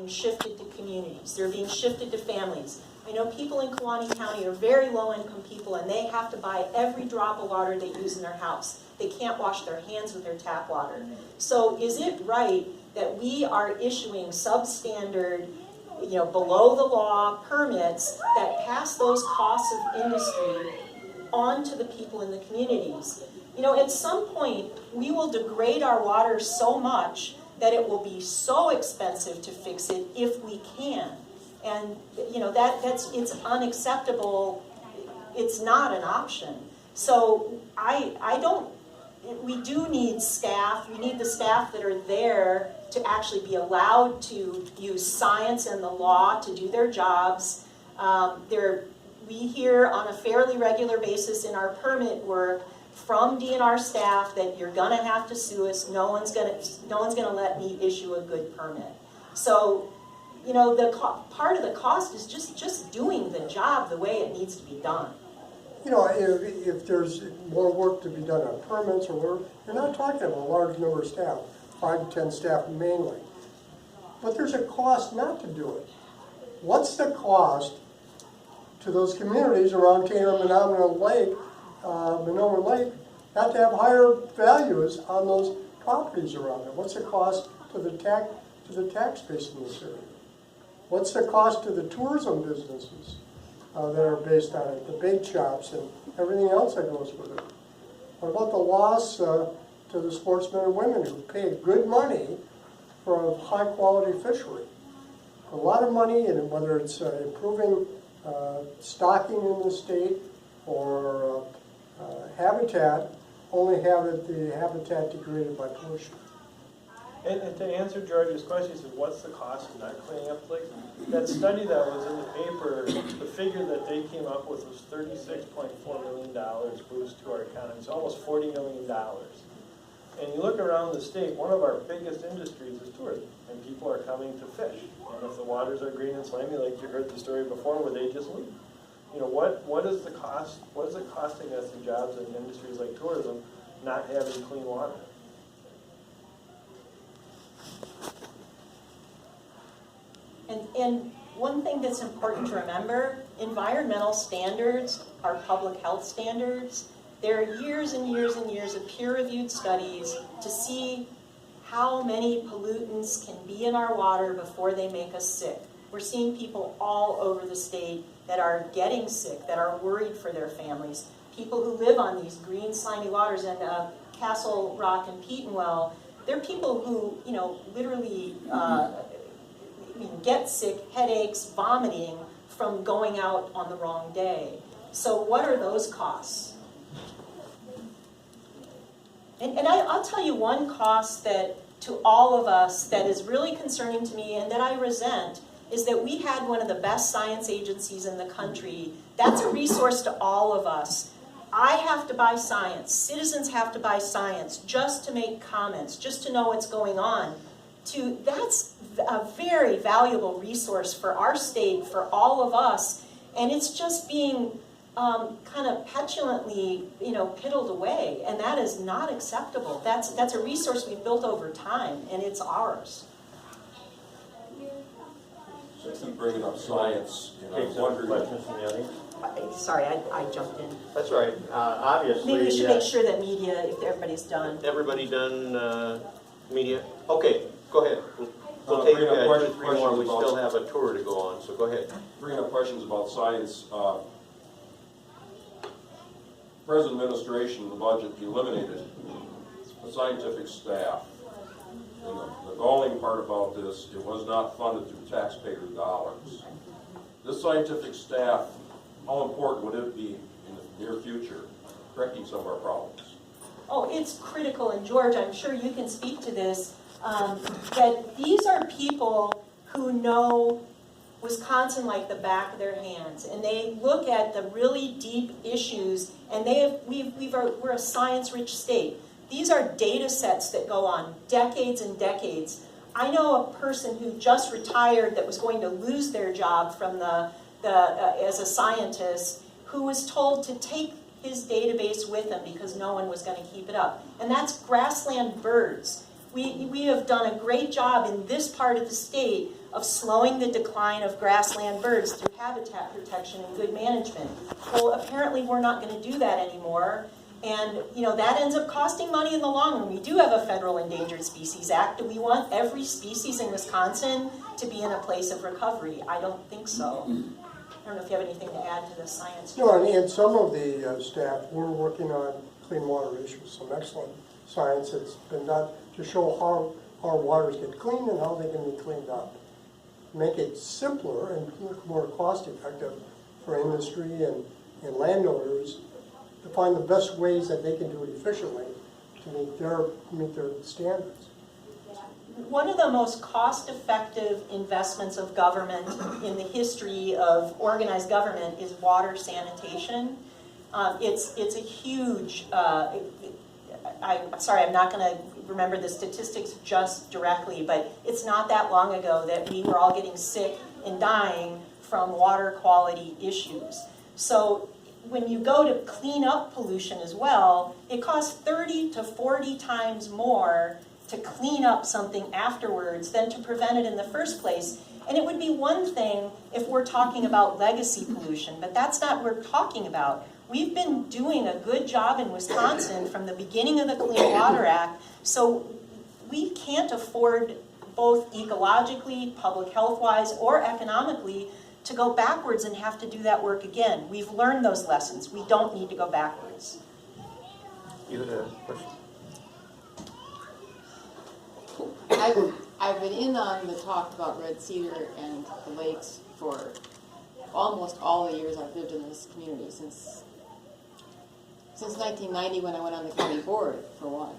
being shifted to communities. They're being shifted to families. I know people in Kewaunee County are very low-income people, and they have to buy every drop of water they use in their house. They can't wash their hands with their tap water. So is it right that we are issuing substandard, below the law permits that pass those costs of industry on to the people in the communities? At some point, we will degrade our water so much that it will be so expensive to fix it if we can. And it's unacceptable. It's not an option. So we do need staff. We need the staff that are there to actually be allowed to use science and the law to do their jobs. We hear on a fairly regular basis in our permit work from DNR staff that you're gonna have to sue us. No one's gonna let me issue a good permit. So, part of the cost is just doing the job the way it needs to be done. If there's more work to be done on permits or whatever, you're not talking about a large number of staff, 5 to 10 staff mainly. But there's a cost not to do it. What's the cost to those communities around Menomonie Lake not to have higher values on those properties around it? What's the cost to the tax base in this area? What's the cost to the tourism businesses that are based on it, the bake shops and everything else that goes with it? What about the loss to the sportsmen and women who pay good money for a high quality fishery? A lot of money, and whether it's improving stocking in the state or habitat, only have the habitat degraded by pollution. And to answer George's question, he said, what's the cost of not cleaning up the lake? That study that was in the paper, the figure that they came up with was $36.4 million boost to our economy. It's almost $40 million. And you look around the state, one of our biggest industries is tourism, and people are coming to fish. And if the waters are green and slimy, like you heard the story before, where they just leave. What is the cost? What is it costing us in jobs in industries like tourism not having clean water? And one thing that's important to remember, environmental standards are public health standards. There are years and years and years of peer-reviewed studies to see how many pollutants can be in our water before they make us sick. We're seeing people all over the state that are getting sick, that are worried for their families. People who live on these green, slimy waters, and Castle Rock and Petenwell, they're people who, literally get sick, headaches, vomiting from going out on the wrong day. So what are those costs? And I'll tell you one cost that to all of us that is really concerning to me and that I resent is that we had one of the best science agencies in the country. That's a resource to all of us. I have to buy science. Citizens have to buy science just to make comments, just to know what's going on. That's a very valuable resource for our state, for all of us, and it's just being kind of petulantly, piddled away, and that is not acceptable. That's a resource we've built over time, and it's ours. So I keep bringing up science, and I was wondering. Questions from the audience? Sorry, I jumped in. That's all right. Obviously, Maybe we should make sure that media, if everybody's done. Everybody done media? Okay, go ahead. We'll take bringing up 2 or 3 more. We questions still about- have a tour to go on, so go ahead. Bringing up questions about science. Present administration, the budget eliminated the scientific staff. And the galling part about this, it was not funded through taxpayer dollars. This scientific staff, how important would it be in the near future, correcting some of our problems? Oh, it's critical, and George, I'm sure you can speak to this, that these are people who know Wisconsin like the back of their hands, and they look at the really deep issues, and we're a science-rich state. These are data sets that go on decades and decades. I know a person who just retired that was going to lose their job from as a scientist, who was told to take his database with him because no one was going to keep it up. And that's grassland birds. We have done a great job in this part of the state of slowing the decline of grassland birds through habitat protection and good management. Well, apparently we're not going to do that anymore. And, that ends up costing money in the long run. We do have a federal Endangered Species Act. Do we want every species in Wisconsin to be in a place of recovery? I don't think so. I don't know if you have anything to add to the science. No, and some of the staff were working on clean water issues, some excellent science that's been done to show how our waters get clean and how they can be cleaned up. Make it simpler and more cost effective for industry and landowners to find the best ways that they can do it efficiently to meet their standards. One of the most cost-effective investments of government in the history of organized government is water sanitation. It's a huge, I'm sorry, I'm not going to remember the statistics just directly, but it's not that long ago that we were all getting sick and dying from water quality issues. So when you go to clean up pollution as well, it costs 30 to 40 times more to clean up something afterwards than to prevent it in the first place. And it would be one thing if we're talking about legacy pollution, but that's not what we're talking about. We've been doing a good job in Wisconsin from the beginning of the Clean Water Act, so we can't afford, both ecologically, public health-wise, or economically, to go backwards and have to do that work again. We've learned those lessons. We don't need to go backwards. You had a question? I've been in on the talk about Red Cedar and the lakes for almost all the years I've lived in this community, since 1990 when I went on the county board, for one.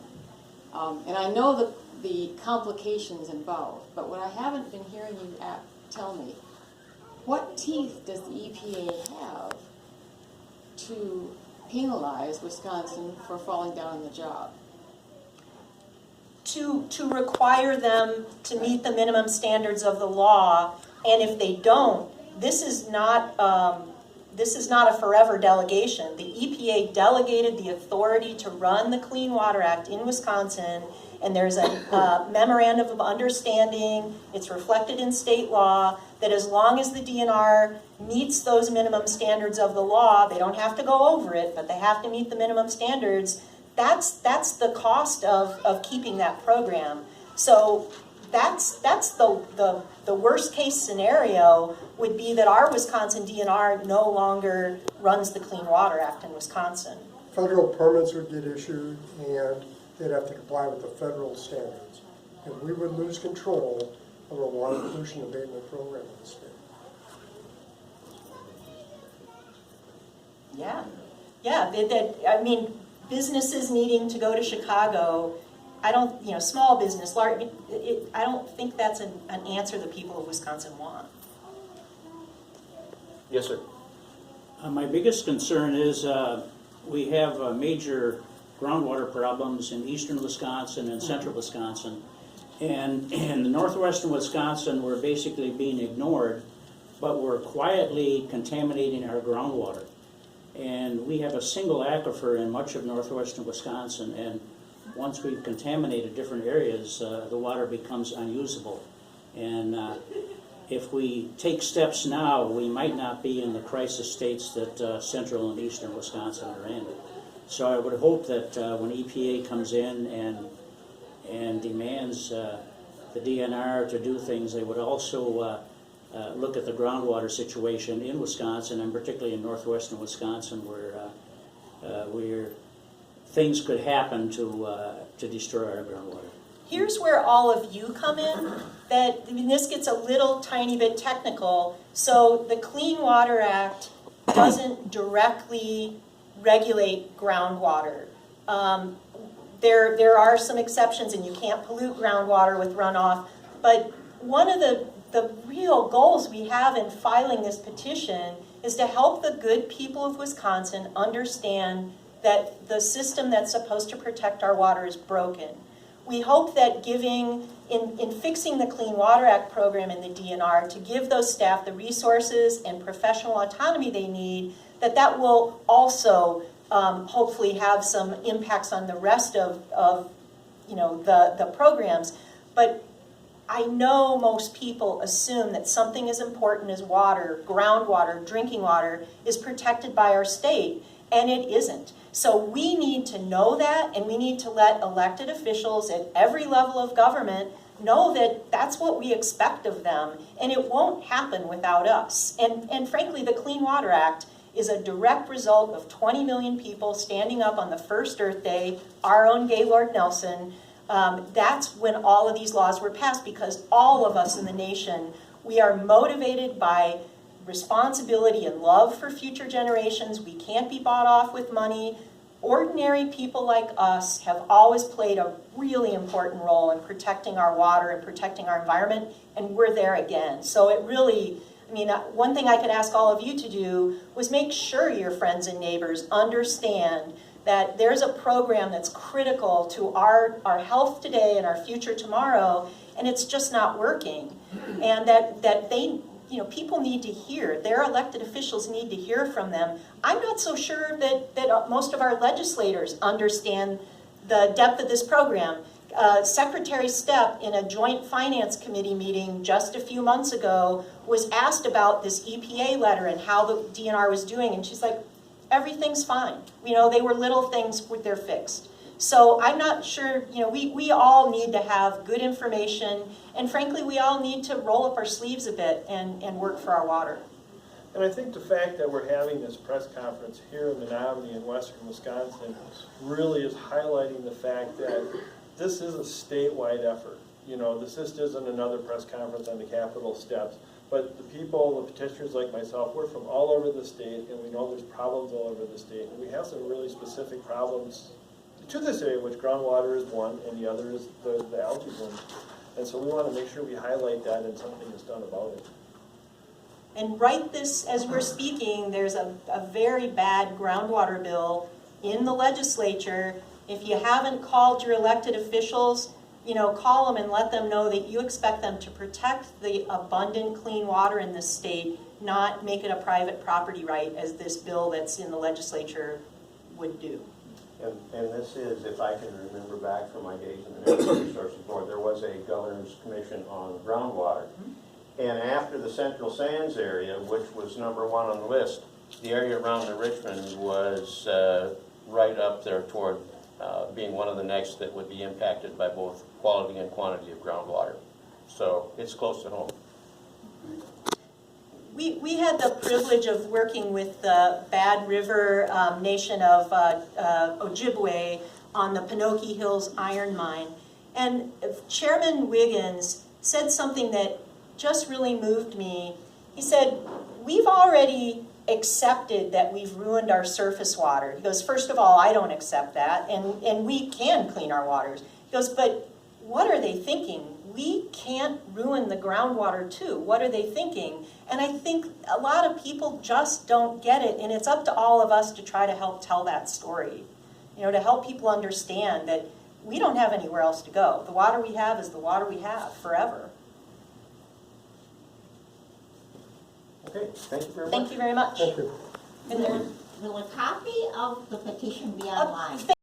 And I know the complications involved, but what I haven't been hearing you tell me, what teeth does the EPA have to penalize Wisconsin for falling down on the job? To require them to meet the minimum standards of the law, and if they don't, this is not a forever delegation. The EPA delegated the authority to run the Clean Water Act in Wisconsin, and there's a memorandum of understanding, it's reflected in state law, that as long as the DNR meets those minimum standards of the law, they don't have to go over it, but they have to meet the minimum standards. That's the cost of keeping that program. So that's the worst case scenario would be that our Wisconsin DNR no longer runs the Clean Water Act in Wisconsin. Federal permits would get issued and they'd have to comply with the federal standards. And we would lose control of our water pollution abatement program in the state. Yeah, businesses needing to go to Chicago, small business, large, I don't think that's an answer the people of Wisconsin want. Yes, sir. My biggest concern is we have major groundwater problems in eastern Wisconsin and central Wisconsin. And in the northwestern Wisconsin, we're basically being ignored, but we're quietly contaminating our groundwater. And we have a single aquifer in much of northwestern Wisconsin, and once we've contaminated different areas, the water becomes unusable. And if we take steps now, we might not be in the crisis states that central and eastern Wisconsin are in. So I would hope that when EPA comes in and demands the DNR to do things, they would also look at the groundwater situation in Wisconsin, and particularly in northwestern Wisconsin, where things could happen to destroy our groundwater. Here's where all of you come in. This gets a little tiny bit technical. So the Clean Water Act doesn't directly regulate groundwater. There are some exceptions, and you can't pollute groundwater with runoff. But one of the real goals we have in filing this petition is to help the good people of Wisconsin understand that the system that's supposed to protect our water is broken. We hope that in fixing the Clean Water Act program in the DNR, to give those staff the resources and professional autonomy they need, that will also hopefully have some impacts on the rest of the programs. But I know most people assume that something as important as water, groundwater, drinking water, is protected by our state, and it isn't. So we need to know that, and we need to let elected officials at every level of government know that that's what we expect of them, and it won't happen without us. And frankly, the Clean Water Act is a direct result of 20 million people standing up on the first Earth Day, our own Gaylord Nelson. That's when all of these laws were passed, because all of us in the nation, we are motivated by responsibility and love for future generations. We can't be bought off with money. Ordinary people like us have always played a really important role in protecting our water and protecting our environment, and we're there again. So it really, I mean, one thing I could ask all of you to do was make sure your friends and neighbors understand that there's a program that's critical to our health today and our future tomorrow, and it's just not working. And that they, you know, people need to hear, their elected officials need to hear from them. I'm not so sure that most of our legislators understand the depth of this program. Secretary Stepp, in a joint finance committee meeting just a few months ago, was asked about this EPA letter and how the DNR was doing, and she's like, everything's fine. You know, they were little things, they're fixed. So I'm not sure, you know, we all need to have good information, and frankly, we all need to roll up our sleeves a bit and work for our water. And I think the fact that we're having this press conference here in Menomonie in western Wisconsin really is highlighting the fact that this is a statewide effort. You know, this just isn't another press conference on the Capitol steps. But the people, the petitioners like myself, we're from all over the state, and we know there's problems all over the state. And we have some really specific problems to this area, which groundwater is one, and the other is the algae bloom. And so we want to make sure we highlight that and something is done about it. And right this, as we're speaking, there's a very bad groundwater bill in the legislature. If you haven't called your elected officials, you know, call them and let them know that you expect them to protect the abundant clean water in this state, not make it a private property right, as this bill that's in the legislature would do. And this is, if I can remember back from my days in the Natural Resources Board, there was a Governor's Commission on groundwater. And after the Central Sands area, which was #1 on the list, the area around the Richmond was right up there toward being one of the next that would be impacted by both quality and quantity of groundwater. So it's close to home. We had the privilege of working with the Bad River Nation of Ojibwe on the Pinocchio Hills iron mine. And Chairman Wiggins said something that just really moved me. He said, we've already accepted that we've ruined our surface water. He goes, first of all, I don't accept that, and we can clean our waters. He goes, but what are they thinking? We can't ruin the groundwater too. What are they thinking? And I think a lot of people just don't get it, and it's up to all of us to try to help tell that story. You know, to help people understand that we don't have anywhere else to go. The water we have is the water we have forever. Okay, thank you very much. Thank you very much. Thank you. And there, Will a copy of the petition be online?